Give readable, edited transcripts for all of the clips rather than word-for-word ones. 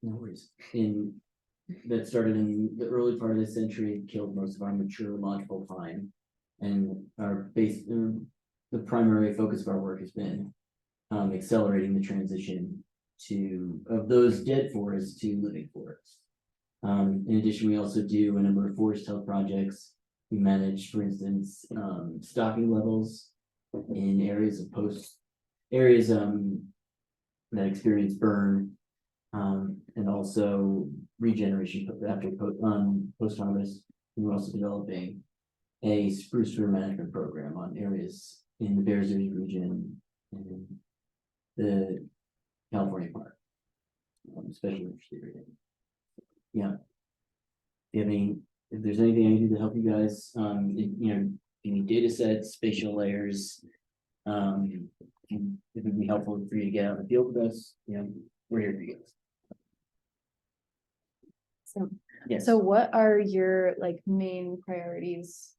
No worries. That started in the early part of the century, killed most of our mature lodgepole pine. And the primary focus of our work has been accelerating the transition of those dead forests to living forests. In addition, we also do a number of forest health projects. We manage, for instance, stocking levels in areas that experience burn, and also regeneration after post harvest. We're also developing a spruce fir management program on areas in the Bears Ears region and the California park, especially interested in. Yeah. If there's anything I can do to help you guys, you need data sets, spatial layers, if it would be helpful for you to get out in the field with us, we're here for you guys. So, Yes. so what are your main priorities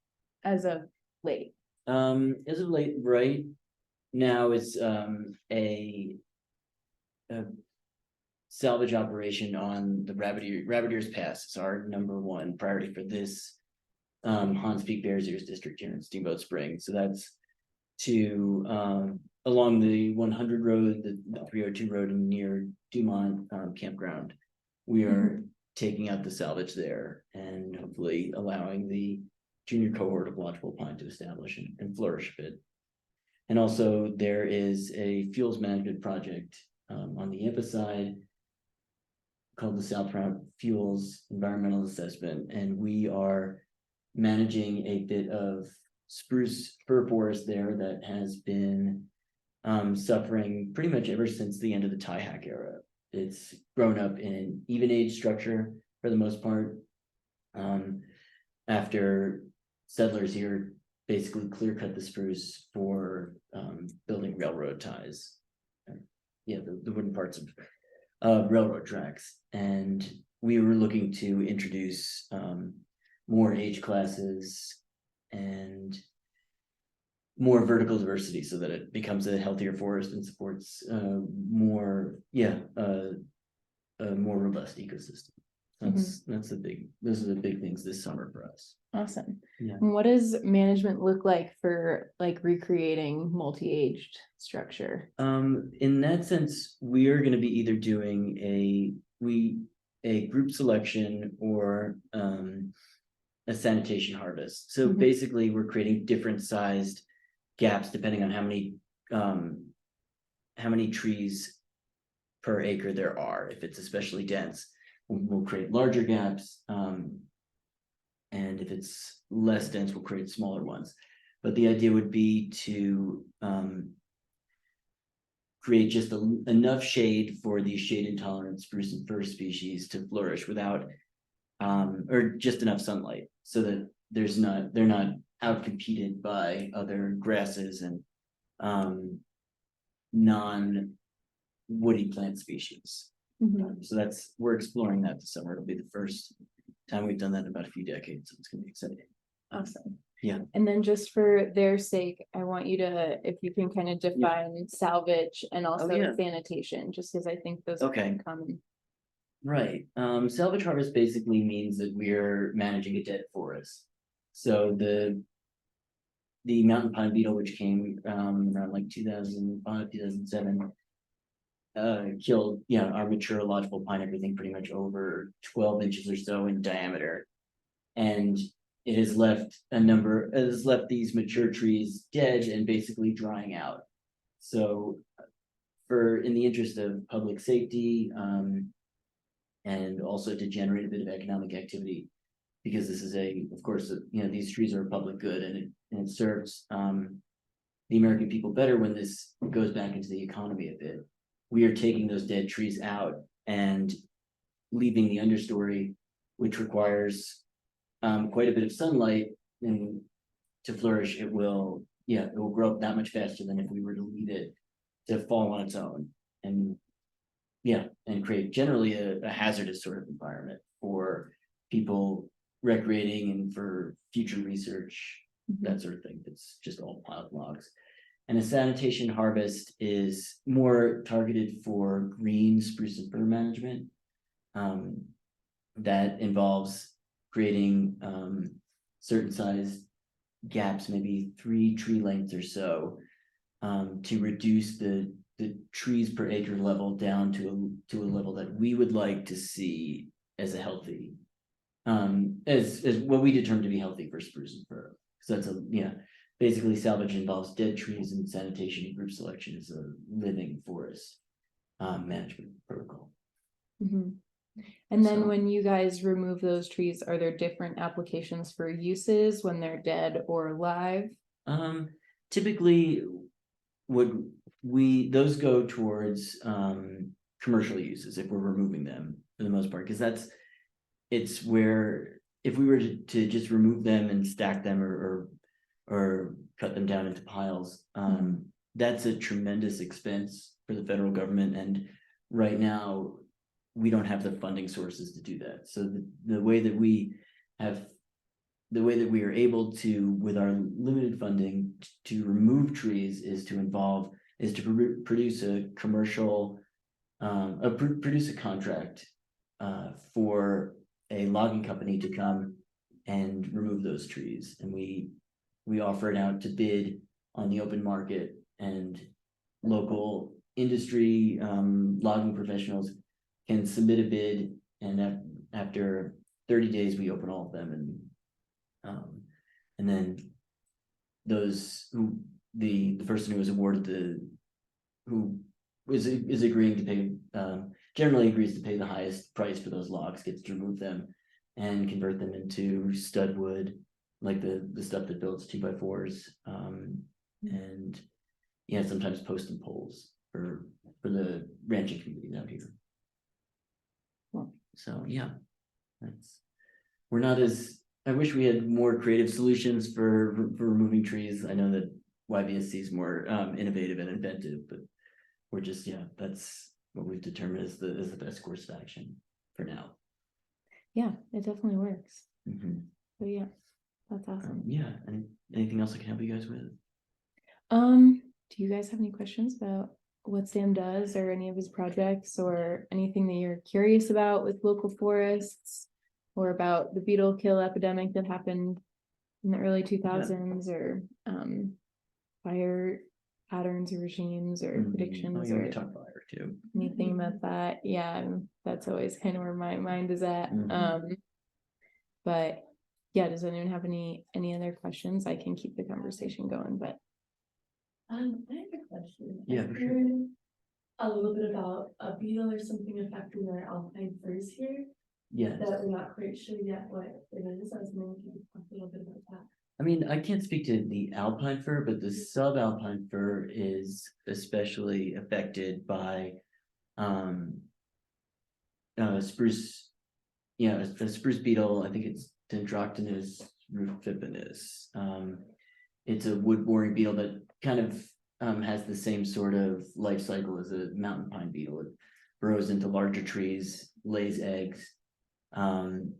as of late? As of late, right now it's a salvage operation on the Rabbit Ears Pass. It's our number one priority for this Hans Peak Bears Ears district here in Steamboat Springs. So that's along the 100 road, the 302 road near Dumont campground. We are taking out the salvage there and hopefully allowing the junior cohort of lodgepole pine to establish and flourish a bit. And also there is a fuels management project on the Yampa side called the South Route Fuels Environmental Assessment, and we are managing a bit of spruce fir forest there that has been suffering pretty much ever since the end of the tie hack era. It's grown up in an even age structure for the most part. After settlers here basically clear cut the spruce for building railroad ties. The wooden parts of railroad tracks. And we were looking to introduce more age classes and more vertical diversity so that it becomes a healthier forest and supports a more robust ecosystem. Those are the big things this summer for us. Awesome. Yeah. And what does management look like for recreating multi-aged structure? In that sense, we are going to be either doing a group selection or a sanitation harvest. So basically we're creating different sized gaps depending on how many trees per acre there are. If it's especially dense, we'll create larger gaps. And if it's less dense, we'll create smaller ones. But the idea would be to create just enough shade for the shade intolerant spruce and fir species to flourish without, or just enough sunlight so that they're not outcompeted by other grasses and non-woody plant species. So we're exploring that this summer. It'll be the first time we've done that in about a few decades. So it's going to be exciting. Awesome. Yeah. And then just for their sake, I want you to, if you can kind of define salvage and also sanitation, just because I think those are common. Right. Salvage harvest basically means that we're managing a dead forest. So the mountain pine beetle, which came around 2005, 2007, killed our mature lodgepole pine, everything pretty much over 12 inches or so in diameter, and it has left these mature trees dead and basically drying out. So in the interest of public safety, and also to generate a bit of economic activity, because this is of course these trees are a public good, and it serves the American people better when this goes back into the economy a bit. We are taking those dead trees out and leaving the understory, which requires quite a bit of sunlight, and to flourish, it will grow up that much faster than if we were to leave it to fall on its own and create generally a hazardous sort of environment for people recreating and for future research, that sort of thing. It's just all piled logs. And a sanitation harvest is more targeted for green spruce and fir management. that involves creating certain size gaps, maybe 3 tree lengths or so, to reduce the trees per acre level down to a level that we would like to see as a healthy, as what we determine to be healthy for spruce and fir. So that's basically salvage involves dead trees, and sanitation and group selection is a living forest management protocol. Mm-hmm. And then when you guys remove those trees, are there different applications for uses when they're dead or alive? Typically those go towards commercial uses if we're removing them for the most part, because it's where if we were to just remove them and stack them or cut them down into piles, that's a tremendous expense for the federal government, and right now we don't have the funding sources to do that. So the way that we are able to, with our limited funding, to remove trees is to produce a commercial, produce a contract for a logging company to come and remove those trees, and we offer it out to bid on the open market, and local industry logging professionals can submit a bid, and after 30 days we open all of them, and then the person who was awarded who is agreeing to pay, generally agrees to pay the highest price for those logs, gets to remove them and convert them into stud wood, like the stuff that builds 2x4s, and sometimes post and poles for the ranching community out here. So we're not as, I wish we had more creative solutions for removing trees. I know that YVSC is more innovative and inventive, but we're just, that's what we've determined is the best course of action for now. Yeah, it definitely works. Mm-hmm. So that's awesome. And anything else I can help you guys with? Do you guys have any questions about what Sam does or any of his projects, or anything that you're curious about with local forests, or about the beetle kill epidemic that happened in the early 2000s, or fire patterns or regimes or predictions, or we talk fire too. Anything about that? That's always kind of where my mind is at. But does anyone have any other questions? I can keep the conversation going, but I have a question. Yeah, I've for sure. heard a little bit about a beetle or something affecting our alpine firs here. Yes. That we're not quite sure yet what it is. I was wondering if you could talk a little bit about that. I mean, I can't speak to the alpine fir, but the subalpine fir is especially affected by spruce. A spruce beetle. I think it's Dendroctonus rufipenus. It's a wood-boring beetle that kind of has the same sort of life cycle as a mountain pine beetle. It burrows into larger trees, lays eggs, and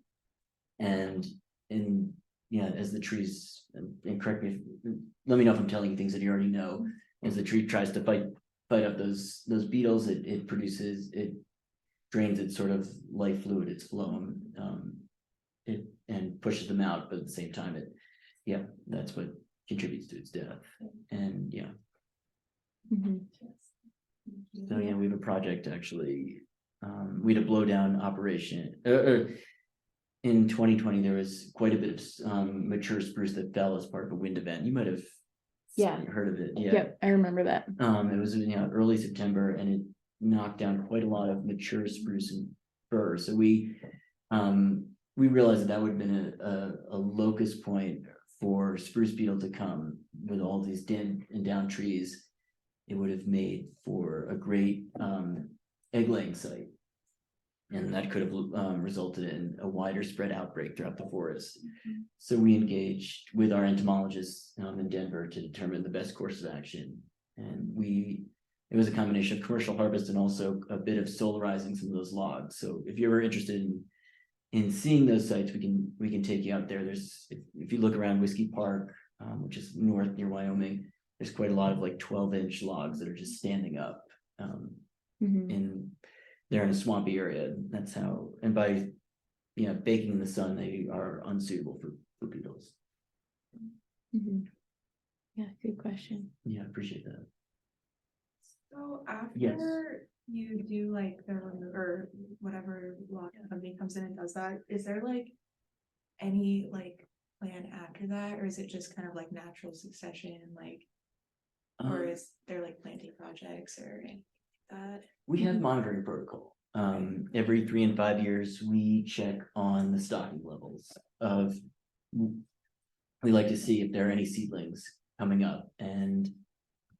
as the trees, and correct me, let me know if I'm telling you things that you already know. As the tree tries to fight up those beetles, it drains its sort of life fluid, its phloem, and pushes them out, but at the same time, that's what contributes to its death. And so we have a project actually. We had a blowdown operation. In 2020, there was quite a bit of mature spruce that fell as part of a wind event. You might have heard of it. Yep, I remember that. It was early September, and it knocked down quite a lot of mature spruce and fir. So we realized that would have been a locus point for spruce beetle to come. With all these dead and down trees, it would have made for a great egg laying site, and that could have resulted in a wider spread outbreak throughout the forest. So we engaged with our entomologists in Denver to determine the best course of action, and it was a combination of commercial harvest and also a bit of solarizing some of those logs. So if you're ever interested in seeing those sites, we can take you out there. There's, if you look around Whiskey Park, which is north near Wyoming, there's quite a lot of like 12-inch logs that are just standing up in they're in a swampy area. That's how, and by, baking in the sun, they are unsuitable for beetles. Mhm. Yeah, good question. Yeah, appreciate that. So Yes. after you do like the or whatever law company comes in and does that, is there like any like plan after that, or is it just kind of like natural succession, like, or Um, is there like planting projects or anything like that? We have monitoring protocol. Every 3 and 5 years, we check on the stocking levels of. We like to see if there are any seedlings coming up, and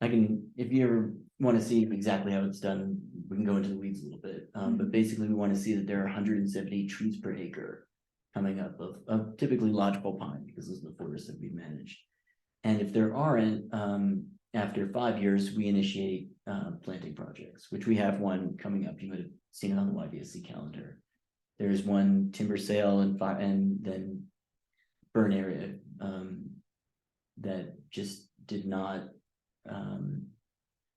I can, if you ever want to see exactly how it's done, we can go into the weeds a little bit. But basically, we want to see that there are 170 trees per acre coming up of typically lodgepole pine, because those are the forests that we manage. And if there aren't, after 5 years, we initiate planting projects, which we have one coming up. You might have seen it on the YBSC calendar. There's one timber sale and then burn area that just did not.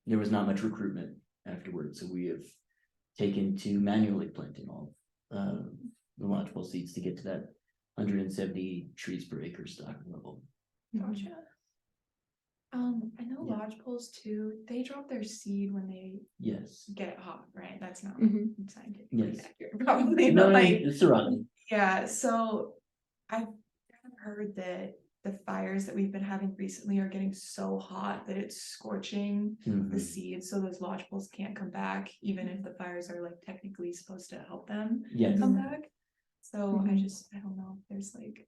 There was not much recruitment afterwards, so we have taken to manually planting all the lodgepole seeds to get to that 170 trees per acre stocking level. Gotcha. I know Yeah. lodgepoles too, they drop their seed when they Yes. get hot, right? That's not Mhm. scientifically Yes. accurate, probably, No, but like, it's around. yeah, so I've kind of heard that the fires that we've been having recently are getting so hot that it's scorching the Mhm. seeds, so those lodgepoles can't come back, even if the fires are like technically supposed to help them Yes. come back. So I Mhm. just, I don't know if there's like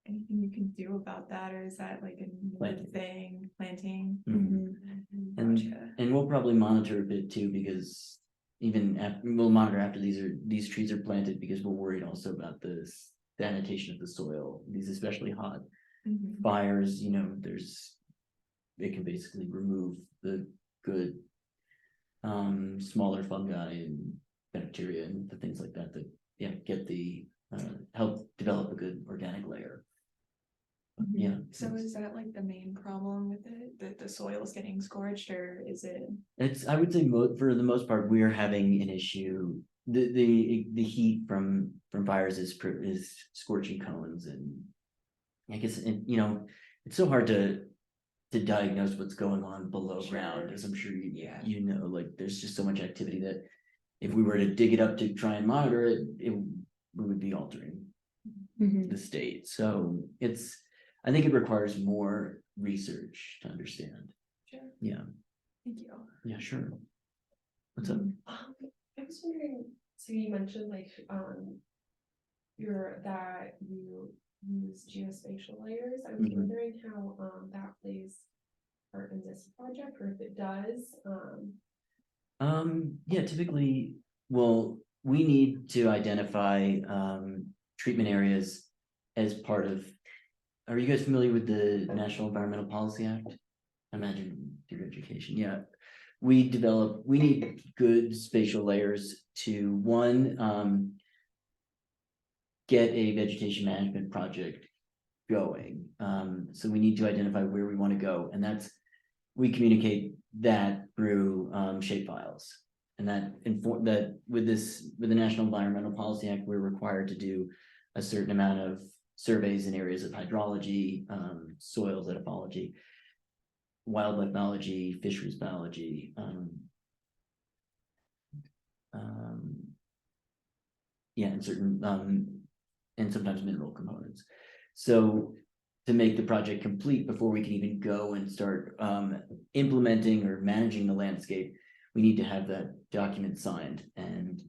anything you can do about that, or is that like a new Planting. thing, planting? Mhm. And Gotcha. and we'll probably monitor a bit too, because even after, we'll monitor after these trees are planted, because we're worried also about the sanitation of the soil. These especially hot Mhm. fires, it can basically remove the good smaller fungi and bacteria and the things like that get the help develop a good organic layer. Yeah. So is that like the main problem with it, that the soil is getting scorched, or is it? It's, I would say for the most part, we're having an issue. The heat from fires is scorching cones, and I guess, it's so hard to diagnose what's going on below ground, Sure. as I'm sure Yeah. like there's just so much activity that if we were to dig it up to try and monitor it, we would be altering Mhm. the state. So I think it requires more research to understand. Sure. Yeah, Thank you. yeah, sure. What's up? I was wondering, so you mentioned like, that you use geospatial layers. I was Mhm. wondering how, that plays part in this project, or if it does, Yeah, typically, well, we need to identify treatment areas as part of. Are you guys familiar with the National Environmental Policy Act? I imagine through education, yeah. We need good spatial layers to, one, get a vegetation management project going. So we need to identify where we want to go, and we communicate that through shape files. And that with the National Environmental Policy Act, we're required to do a certain amount of surveys in areas of hydrology, soils edapology, wildlife biology, fisheries biology, and certain and sometimes mineral components. So to make the project complete before we can even go and start implementing or managing the landscape, we need to have that document signed. And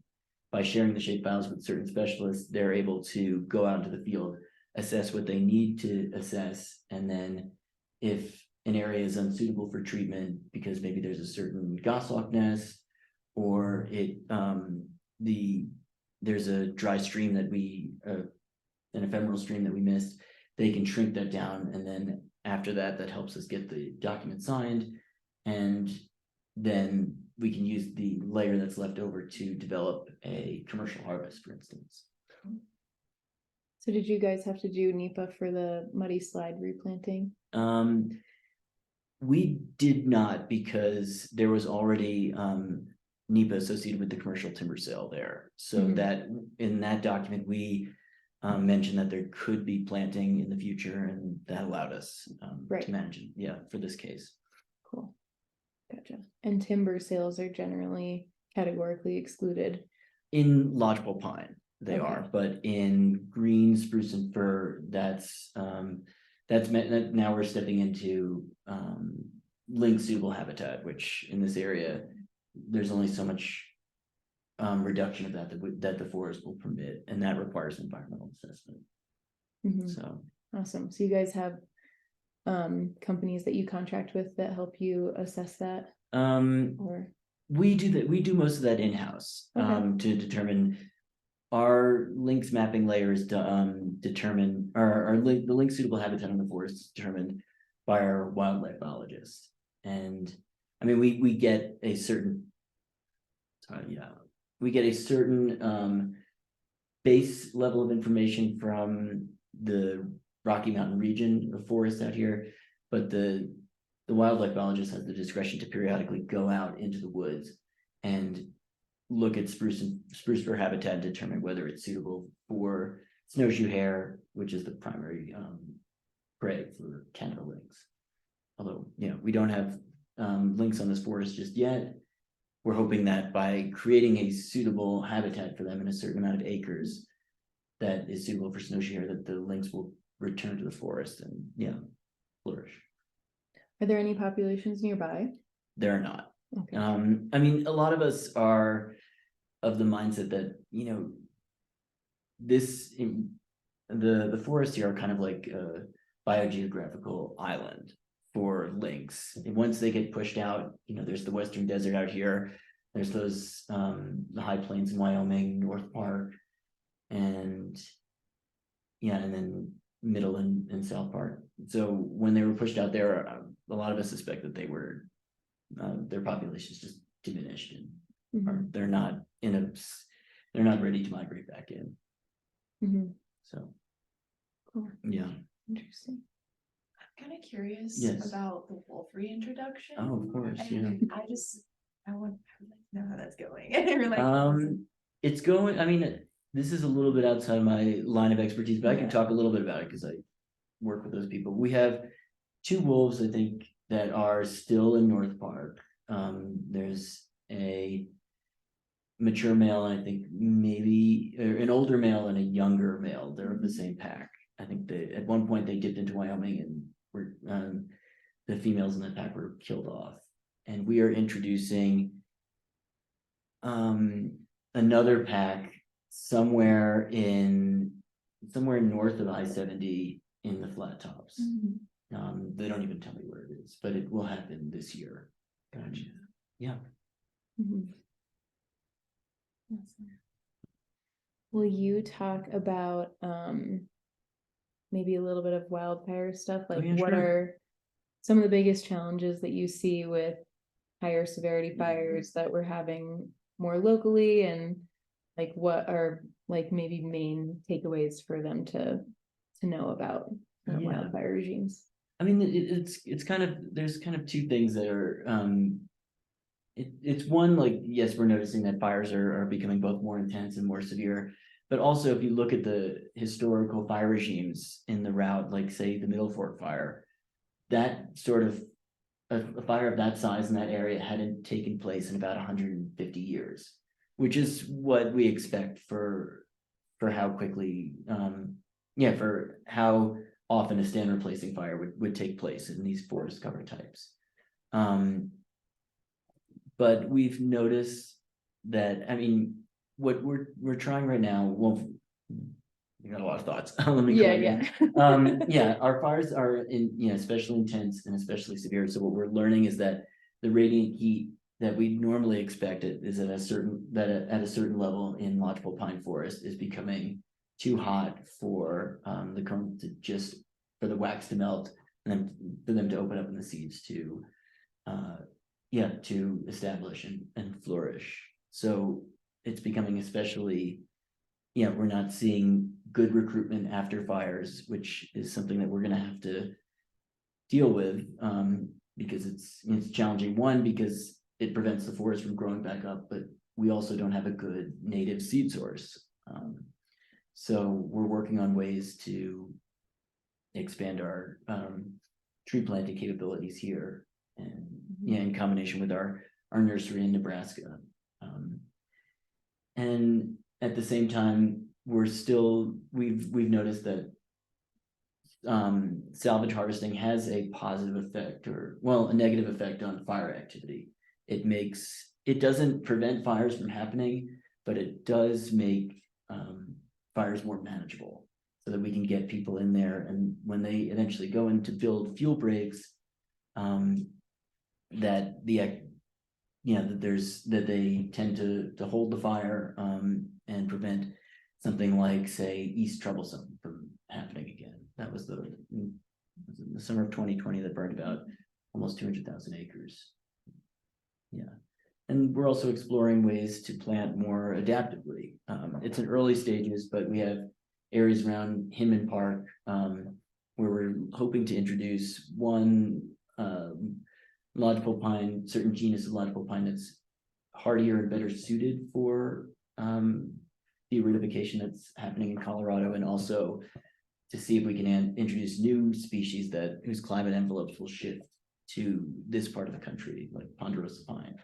by sharing the shape files with certain specialists, they're able to go out into the field, assess what they need to assess, and then if an area is unsuitable for treatment because maybe there's a certain goshawk nest, or there's a dry stream that an ephemeral stream that we missed, they can shrink that down, and then after that helps us get the document signed, and then we can use the layer that's left over to develop a commercial harvest, for instance. So did you guys have to do NEPA for the muddy slide replanting? We did not, because there was already NEPA associated with the commercial timber sale there. So Mhm. that, in that document, we mentioned that there could be planting in the future, and that allowed us Right. to manage it, yeah, for this case. Cool. Gotcha. And timber sales are generally categorically excluded. In lodgepole pine, they Okay. are, but in green, spruce and fir, that's meant that now we're stepping into link suitable habitat, which in this area, there's only so much reduction of that the forest will permit, and that requires environmental assessment. Mhm. So Awesome. So you guys have companies that you contract with that help you assess that, or we do most of that in-house Okay. to determine our links mapping layers determine the link suitable habitat in the forest is determined by our wildlife biologist. And I mean, we get a certain base level of information from the Rocky Mountain region of forest out here, but the wildlife biologist has the discretion to periodically go out into the woods and look at spruce fir habitat and determine whether it's suitable for snowshoe hare, which is the primary prey for Canada lynx. Although, we don't have lynx on this forest just yet. We're hoping that by creating a suitable habitat for them in a certain amount of acres that is suitable for snowshoe hare, that the lynx will return to the forest and flourish. are there any populations nearby? They're not. Okay. I mean, a lot of us are of the mindset that, the forests here are kind of like a biogeographical island for lynx. And once they get pushed out, there's the Western Desert out here. There's those the high plains in Wyoming, North Park, and then Middle and South Park. So when they were pushed out there, a lot of us suspect that they were their populations just diminished, and Mhm. they're not ready to migrate back in. Mhm. So Cool. yeah. Interesting. I'm kind of curious Yes. about the wolf reintroduction. Oh, of course, yeah. And I would like to know how that's going. Or like, It's going, I mean, this is a little bit outside of my line of expertise, but I can Yeah. talk a little bit about it because I work with those people. We have 2 wolves, I think, that are still in North Park. There's a mature male, and I think maybe an older male and a younger male. They're of the same pack. I think at one point they dipped into Wyoming and were the females in the pack were killed off. And we are introducing another pack somewhere north of I-70 in the flat tops. Mhm. They don't even tell me where it is, but it will happen this year. Gotcha. Yeah. Mhm. Awesome. Will you talk about maybe a little bit of wildfire stuff? Like yeah, what sure. are some of the biggest challenges that you see with higher severity fires that we're having more locally, and like what are like maybe main takeaways for them to know about current Yeah. wildfire regimes? I mean, it's kind of, there's kind of 2 things that are it's one, like, yes, we're noticing that fires are becoming both more intense and more severe, but also if you look at the historical fire regimes in the route, like say the Middle Fork fire, that sort of a fire of that size in that area hadn't taken place in about 150 years, which is what we expect for how quickly for how often a stand replacing fire would take place in these forest cover types. But we've noticed that, I mean, what we're trying right now, well, you got a lot of thoughts. Let me our fires are especially intense and especially severe. So what we're learning is that the radiant heat that we normally expect is at a certain level in lodgepole pine forest is becoming too hot for the kernel to just for the wax to melt, and then for them to open up in the seeds to establish and flourish. So it's becoming especially, we're not seeing good recruitment after fires, which is something that we're going to have to deal with because it's challenging. One, because it prevents the forest from growing back up, but we also don't have a good native seed source. So we're working on ways to expand our tree planting capabilities here, and yeah, in combination with our nursery in Nebraska. And at the same time, we've noticed that salvage harvesting has a positive effect, or well, a negative effect on fire activity. It doesn't prevent fires from happening, but it does make fires more manageable, so that we can get people in there, and when they eventually go in to build fuel breaks, that they tend to hold the fire and prevent something like, say, East Troublesome from happening again. That was the summer of 2020 that burned about almost 200,000 acres. Yeah. And we're also exploring ways to plant more adaptively. It's in early stages, but we have areas around Hinman Park where we're hoping to introduce one lodgepole pine, certain genus of lodgepole pine that's hardier and better suited for the aridification that's happening in Colorado, and also to see if we can introduce new species whose climate envelopes will shift to this part of the country, like ponderosa pine.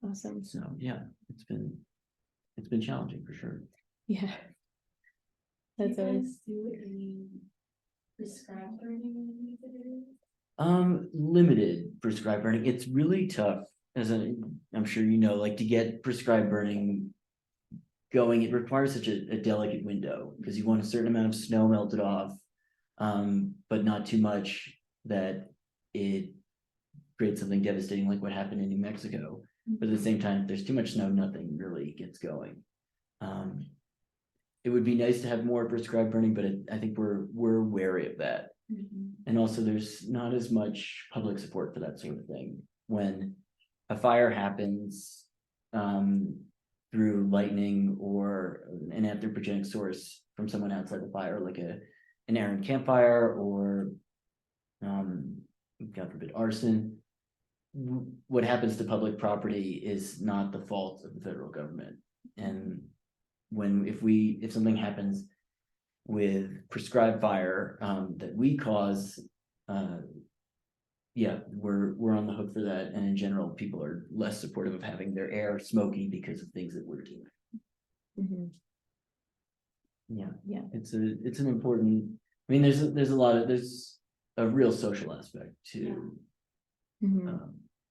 Awesome. So yeah, it's been challenging for sure. Yeah. Do you That's always, guys do any prescribed burning in these areas? Limited prescribed burning. It's really tough, I'm sure you know, like to get prescribed burning going, it requires such a delicate window, because you want a certain amount of snow melted off, but not too much that it creates something devastating like what happened in New Mexico. But at the same time, if there's too much snow, nothing really gets going. It would be nice to have more prescribed burning, but I think we're wary of that. And also there's not as much public support for that sort of thing. When a fire happens through lightning or an anthropogenic source from someone outside the fire, like an errant campfire, or God forbid, arson, what happens to public property is not the fault of the federal government. And if something happens with prescribed fire that we cause, yeah, we're on the hook for that. And in general, people are less supportive of having their air smoky because of things that we're doing. Yeah, it's an important. I mean, there's a real social aspect to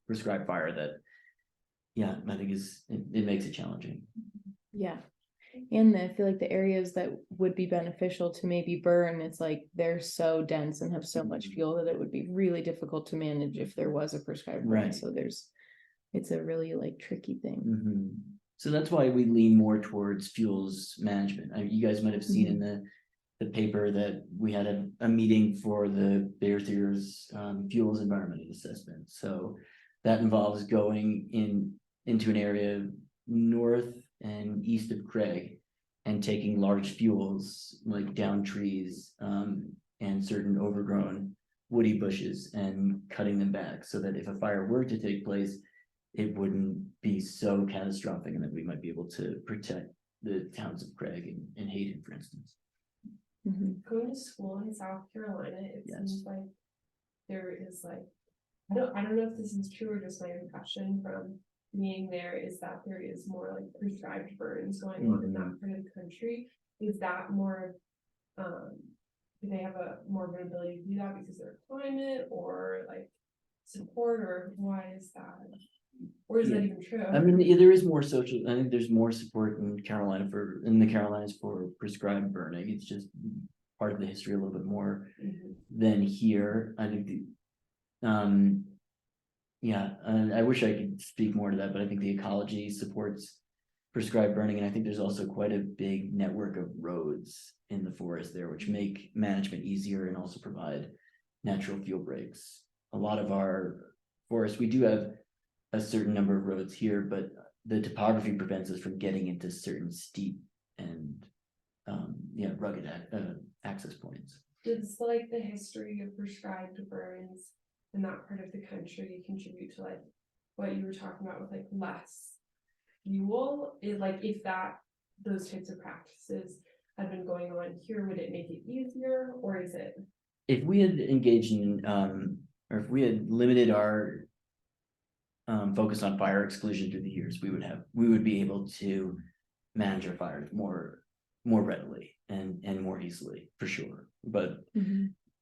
prescribed fire that, yeah, I think it makes it challenging. yeah. And I feel like the areas that would be beneficial to maybe burn, it's like they're so dense and have so much fuel that it would be really difficult to manage if there was a prescribed burn. Right. So it's a really like tricky thing. So that's why we lean more towards fuels management. You guys might have seen in the paper that we had a meeting for the Bear Theater's fuels environmental assessment. So that involves going into an area north and east of Craig and taking large fuels like down trees and certain overgrown woody bushes and cutting them back, so that if a fire were to take place, it wouldn't be so catastrophic, and that we might be able to protect the towns of Craig and Hayden, for instance. Going to school in South Carolina, it Yes. seems like there is like, I don't know if this is true or just my impression from being there, is that there is more like prescribed burns going on in that part of the country. Is that more, do they have more of an ability to do that because of their climate, or like support, or why is that? Or is that even true? I mean, there is more social. I think there's more support in the Carolinas for prescribed burning. It's just part of the history a little bit more than here. I think I wish I could speak more to that, but I think the ecology supports prescribed burning, and I think there's also quite a big network of roads in the forest there, which make management easier and also provide natural fuel breaks. A lot of our forests, we do have a certain number of roads here, but the topography prevents us from getting into certain steep and rugged access points. Does like the history of prescribed burns in that part of the country contribute to like what you were talking about with like less fuel? If those types of practices had been going on here, would it make it easier, or is it? If we had engaged in, or if we had limited our focus on fire exclusion through the years, we would be able to manage our fires more readily and more easily, for sure. But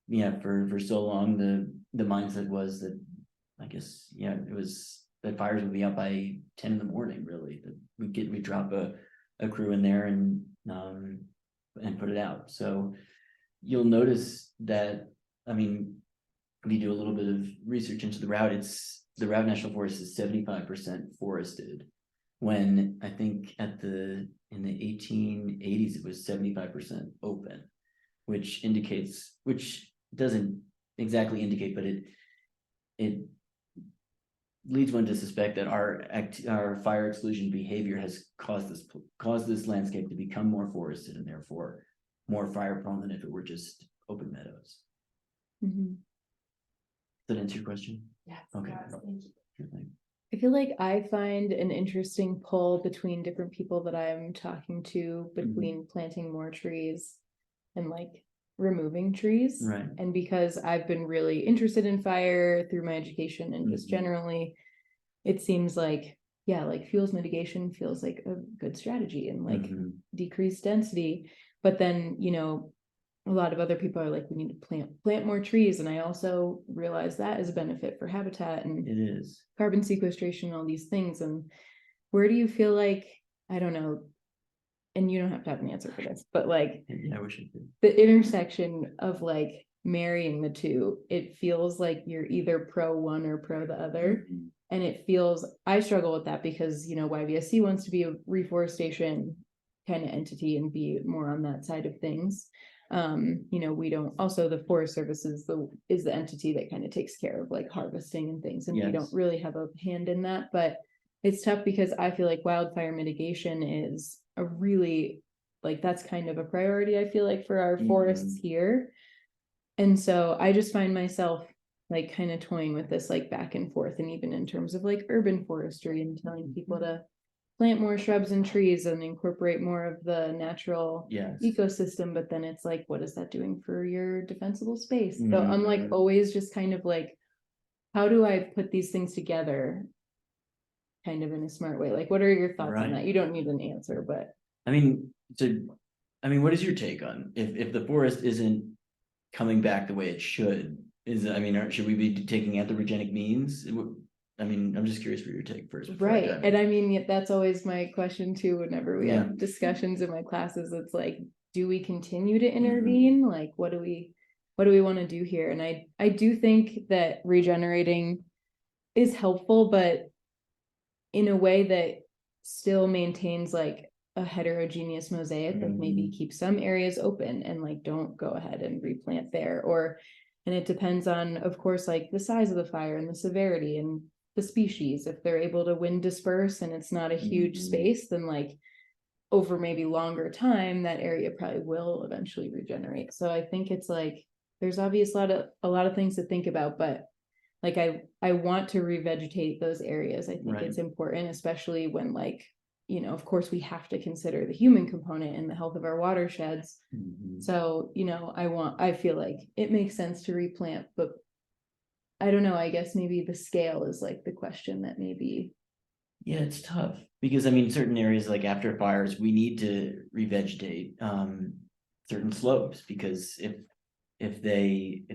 yeah, for so long, the mindset was that, I guess, yeah, it was that fires would be out by 10 in the morning, really, that we'd drop a crew in there and put it out. So you'll notice that, I mean, if you do a little bit of research into the route, the Route National Forest is 75% forested, when I think in the 1880s, it was 75% open, which doesn't exactly indicate, but it leads one to suspect that our fire exclusion behavior has caused this landscape to become more forested and therefore more fire prone than if it were just open meadows. Does that answer your question? Yes. Okay. Yes, thank you. Sure thing. I feel like I find an interesting pull between different people that I'm talking to between planting more trees and like removing trees. Right. And because I've been really interested in fire through my education and just generally, it seems like, yeah, like fuels mitigation feels like a good strategy and like decreased density. But then, you know, a lot of other people are like, we need to plant more trees. And I also realize that is a benefit for habitat and It is carbon sequestration, all these things. And where do you feel like, I don't know, and you don't have to have an answer for this, but like, yeah, I wish I could. the intersection of like marrying the two, it feels like you're either pro one or pro the other. And it feels, I struggle with that because, you know, YVSC wants to be a reforestation kind of entity and be more on that side of things. You know, we don't, also the Forest Service is the entity that kind of takes care of like harvesting and things, and we don't really have a hand in that. But it's tough because I feel like wildfire mitigation is a really, like, that's kind of a priority, I feel like, for our forests here. And so I just find myself like kind of toying with this like back and forth, and even in terms of like urban forestry and telling people to plant more shrubs and trees and incorporate more of the natural ecosystem. But then it's like, what is that doing for your defensible space? So I'm like always just kind of like, how do I put these things together kind of in a smart way? Like, what are your thoughts on that? You don't need an answer, but I mean, what is your take on if the forest isn't coming back the way it should? Should we be taking anthropogenic means? I'm just curious for your take first. Right. And I mean, that's always my question too, whenever we have discussions in my classes. It's like, do we continue to intervene? Like, what do we want to do here? And I do think that regenerating is helpful, but in a way that still maintains like a heterogeneous mosaic of maybe keep some areas open and like don't go ahead and replant there. And it depends on, of course, like the size of the fire and the severity and the species. If they're able to wind disperse and it's not a huge space, then like over maybe longer time, that area probably will eventually regenerate. So I think it's like, there's obviously a lot of things to think about, but like, I want to revegetate those areas. I think it's important, especially when like, you know, of course we have to consider the human component and the health of our watersheds. So, you know, I feel like it makes sense to replant, but I don't know, I guess maybe the scale is like the question that maybe. Yeah, it's tough because certain areas like after fires, we need to revegetate certain slopes, because if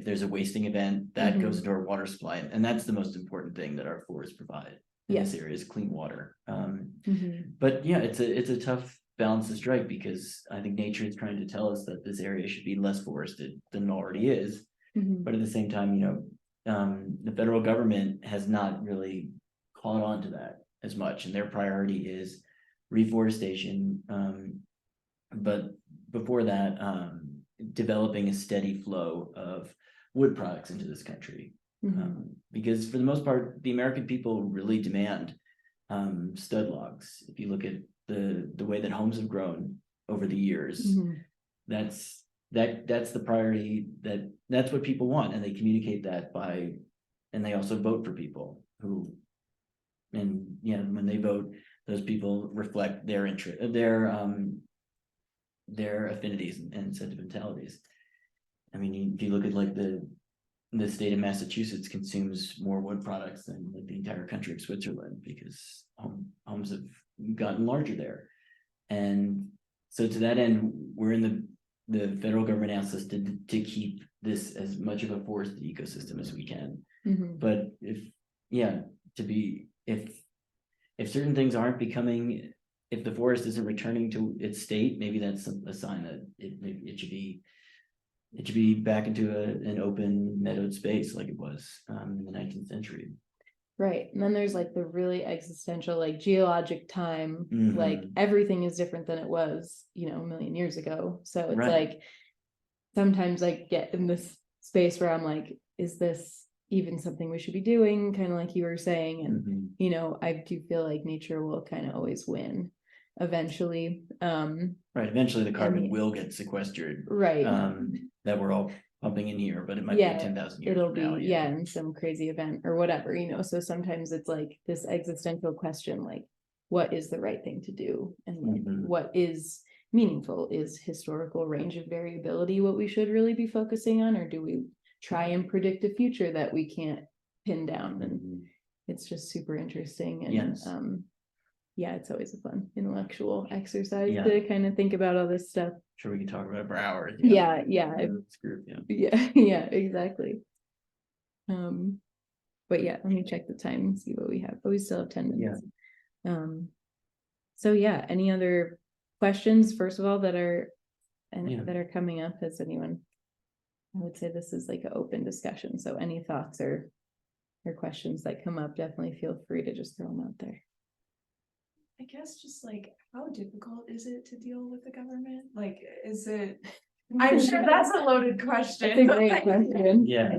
there's a wasting event that goes into our water supply, and that's the most important thing that our forests provide in this area is clean water. But yeah, it's a tough balance to strike, because I think nature is trying to tell us that this area should be less forested than it already is. But at the same time, the federal government has not really caught on to that as much, and their priority is reforestation. But before that, developing a steady flow of wood products into this country. Because for the most part, the American people really demand stud logs. If you look at the way that homes have grown over the years, that's the priority, that's what people want, and they communicate that by and they also vote for people who, and yeah, when they vote, those people reflect their interest, their affinities and sentimentalities. I mean, if you look at like the state of Massachusetts consumes more wood products than like the entire country of Switzerland, because homes have gotten larger there. And so to that end, we're in the federal government asks us to keep this as much of a forested ecosystem as we can. But if certain things aren't becoming, if the forest isn't returning to its state, maybe that's a sign that it should be back into an open meadowed space like it was in the 19th century. Right. And then there's like the really existential, like geologic time, like everything is different than it was, a million years ago. So it's like, sometimes I get in this space where I'm like, is this even something we should be doing? Kind of like you were saying. And, I do feel like nature will kind of always win eventually. Right. Eventually the carbon will get sequestered. Right. That we're all pumping in here, but it might be 10,000 years it'll from now. be in some crazy event or whatever, so sometimes it's like this existential question, like what is the right thing to do, and like what is meaningful? Is historical range of variability what we should really be focusing on, or do we try and predict a future that we can't pin down? And it's just super interesting. And it's always a fun intellectual exercise to kind of think about all this stuff. Sure, we can talk about it for hours. Yeah. This group, Yeah, exactly. But yeah, let me check the time and see what we have. But we still have 10 minutes. So yeah, any other questions, first of all, that are coming up? Has anyone? I would say this is like an open discussion. So any thoughts or questions that come up, definitely feel free to just throw them out there. I guess just like, how difficult is it to deal with the government? Like, is it, I'm sure that's a loaded question. That's a great question. Yeah.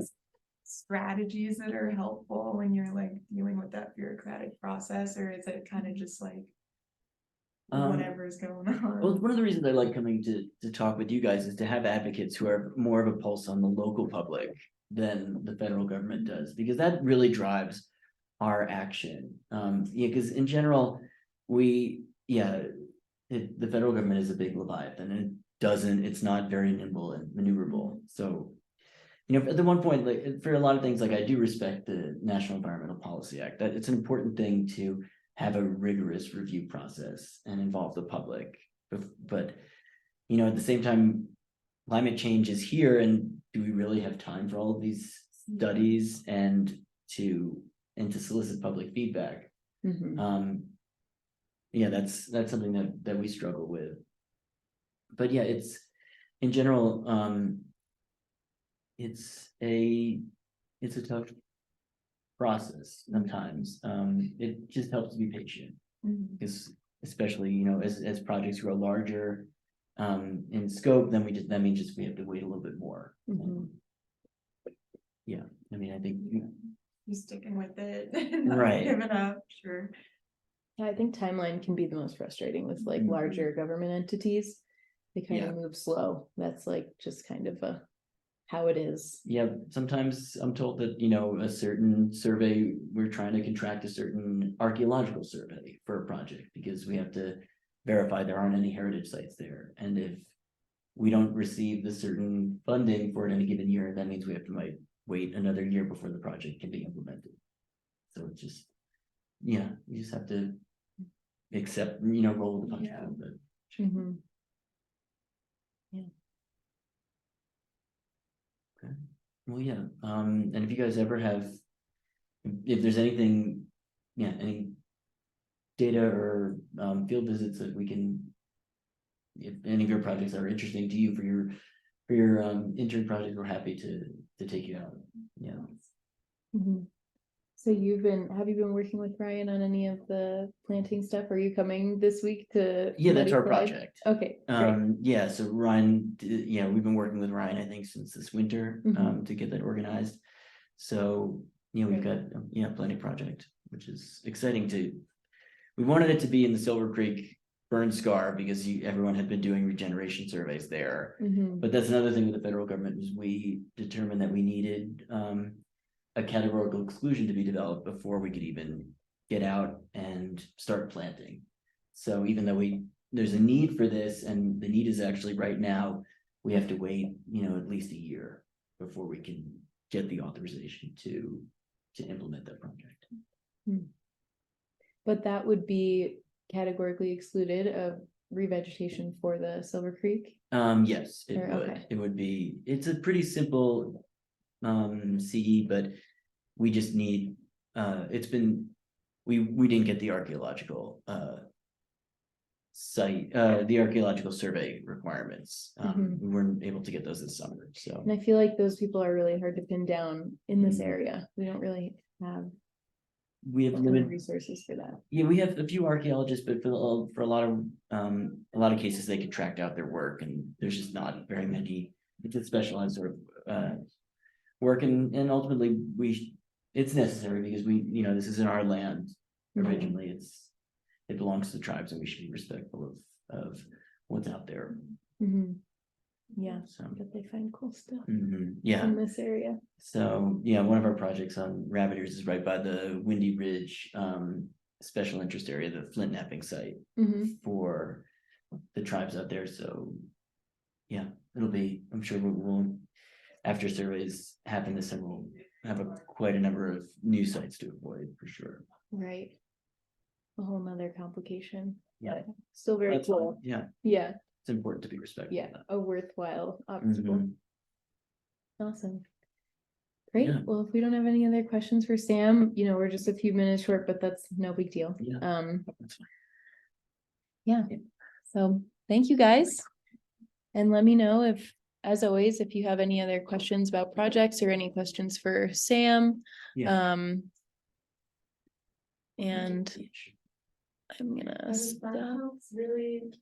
Strategies that are helpful when you're like dealing with that bureaucratic process, or is it kind of just like whatever's going on? Well, one of the reasons I like coming to talk with you guys is to have advocates who are more of a pulse on the local public than the federal government does, because that really drives our action. Because in general, the federal government is a big Leviathan, and it's not very nimble and maneuverable. So, at the one point, like for a lot of things, like I do respect the National Environmental Policy Act, that it's an important thing to have a rigorous review process and involve the public. But at the same time, climate change is here, and do we really have time for all of these studies and to solicit public feedback? That's something that we struggle with. But yeah, it's in general, it's a tough process sometimes. It just helps to be patient, because especially as projects grow larger in scope, then that means we have to wait a little bit more. I mean, I think you're sticking with it, right? Giving up, sure. Yeah, I think timeline can be the most frustrating with like larger government entities. They kind of move slow. That's like just kind of how it is. Yeah, sometimes I'm told that a certain survey, we're trying to contract a certain archaeological survey for a project because we have to verify there aren't any heritage sites there, and if we don't receive the certain funding for it in a given year, that means we have to wait another year before the project can be implemented. So it's just you just have to accept, roll with the punches a little bit. Okay. Well, and if you guys ever have, if there's anything, any data or field visits that we can, if any of your projects are interesting to you for your intern project, we're happy to take you out. So have you been working with Ryan on any of the planting stuff? Are you coming this week to? Yeah, that's our project. Okay. Great. So Ryan, we've been working with Ryan, I think, since this winter, to get that organized. So, we've got, planting project, which is exciting we wanted it to be in the Silver Creek burn scar because everyone had been doing regeneration surveys there. But that's another thing with the federal government, was we determined that we needed, a categorical exclusion to be developed before we could even get out and start planting. So even though there's a need for this, and the need is actually right now, we have to wait, at least a year before we can get the authorization to implement that project. But that would be categorically excluded of revegetation for the Silver Creek? Yes, it Or- would. okay. It would be, it's a pretty simple CE, but we just need, we didn't get the archaeological site, the archaeological survey requirements. We weren't able to get those this summer, so. And I feel like those people are really hard to pin down in this Mhm. area. We don't really have We have a ton of limited, resources for that. yeah, we have a few archaeologists, but for a lot of cases, they contract out their work, and there's just not very many. It's a specialized sort of work, and ultimately it's necessary because this is in our land. Mhm. Originally, it belongs to the tribes, and we should be respectful of what's out there. Mhm. Yeah, So, but they find cool stuff yeah. in this area. So, yeah, one of our projects on rabbit ears is right by the Windy Ridge special interest area, the flint knapping site Mhm. for the tribes out there. So, yeah, I'm sure we'll after surveys happen this summer, we'll have quite a number of new sites to avoid for sure. Right. A whole nother complication. Yeah. but Still very That's fine. cool. Yeah, Yeah, it's important to be respectful. yeah, of that. a worthwhile obstacle. Mhm. Awesome. Great. Yeah. Well, if we don't have any other questions for Sam, we're just a few minutes short, but that's no big deal. Yeah. That's fine. Yeah. So thank you guys. And let me know as always, if you have any other questions about projects or any questions for Sam. Yeah. And I'm gonna Does that stop. helps really